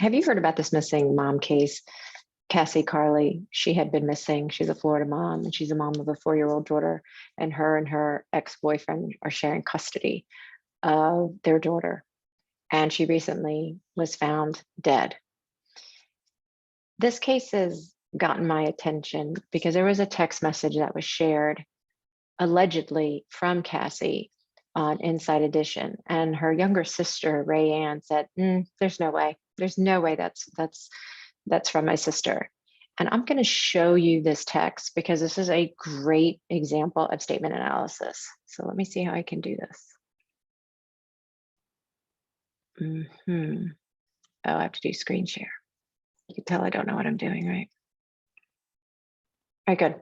Have you heard about this missing mom case? Cassie Carli, she had been missing. She's a Florida mom, and she's a mom of a 4-year-old daughter, and her ex-boyfriend are sharing custody of their daughter. And she recently was found dead. This case has gotten my attention because there was a text message that was shared allegedly from Cassie on Inside Edition, and her younger sister Rayanne said, "There's no way. There's no way that's from my sister." And I'm going to show you this text because this is a great example of statement analysis. So let me see how I can do this. Oh, I have to do screen share. You can tell I don't know what I'm doing, right? All right, good.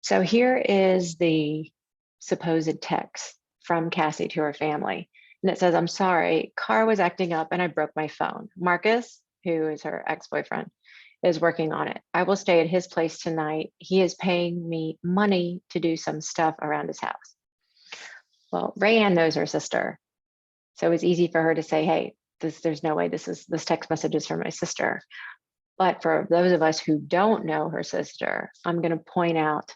So here is the supposed text from Cassie to her family. And it says, "I'm sorry, car was acting up and I broke my phone. Marcus," who is her ex-boyfriend, "is working on it. I will stay at his place tonight. He is paying me money to do some stuff around his house." Well, Rayanne knows her sister, so it's easy for her to say, "Hey, there's no way this text message is from my sister." But for those of us who don't know her sister, I'm going to point out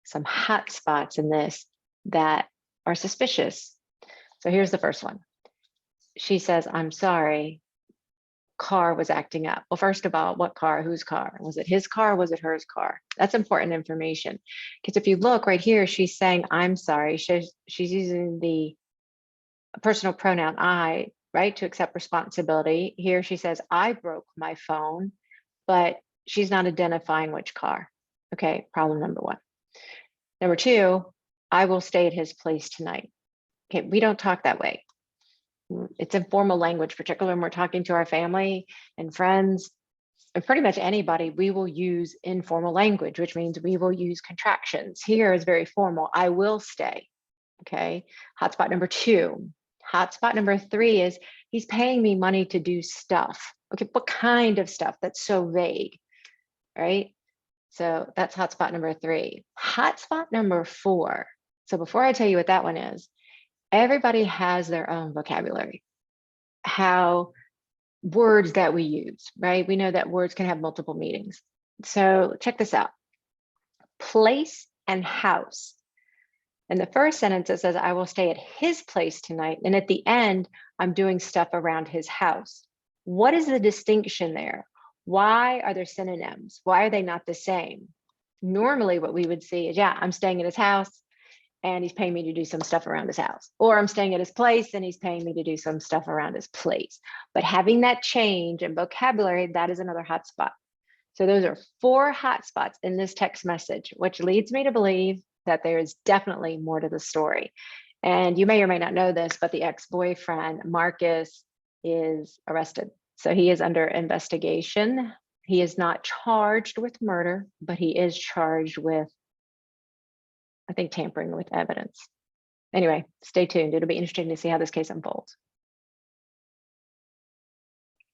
some hot spots in this that are suspicious. So here's the first one. She says, "I'm sorry, car was acting up." Well, first of all, what car? Whose car? Was it his car? Was it her car? That's important information, because if you look right here, she's saying, "I'm sorry." She's using the personal pronoun I, right, to accept responsibility. Here she says, "I broke my phone," but she's not identifying which car. Okay, problem number one. Number two, "I will stay at his place tonight." Okay, we don't talk that way. It's informal language, particularly when we're talking to our family and friends, and pretty much anybody. We will use informal language, which means we will use contractions. Here is very formal. "I will stay." Okay, hotspot number two. Hotspot number three is, "He's paying me money to do stuff." Okay, what kind of stuff? That's so vague, right? So that's hotspot number three. Hotspot number four. So before I tell you what that one is, everybody has their own vocabulary, how words that we use, right? We know that words can have multiple meanings. So check this out. Place and house. In the first sentence, it says, "I will stay at his place tonight." And at the end, "I'm doing stuff around his house." What is the distinction there? Why are there synonyms? Why are they not the same? Normally what we would see is, yeah, I'm staying at his house and he's paying me to do some stuff around his house. Or I'm staying at his place and he's paying me to do some stuff around his place. But having that change in vocabulary, that is another hotspot. So those are 4 hotspots in this text message, which leads me to believe that there is definitely more to the story. And you may or may not know this, but the ex-boyfriend, Marcus, is arrested. So he is under investigation. He is not charged with murder, but he is charged with, I think, tampering with evidence. Anyway, stay tuned. It'll be interesting to see how this case unfolds.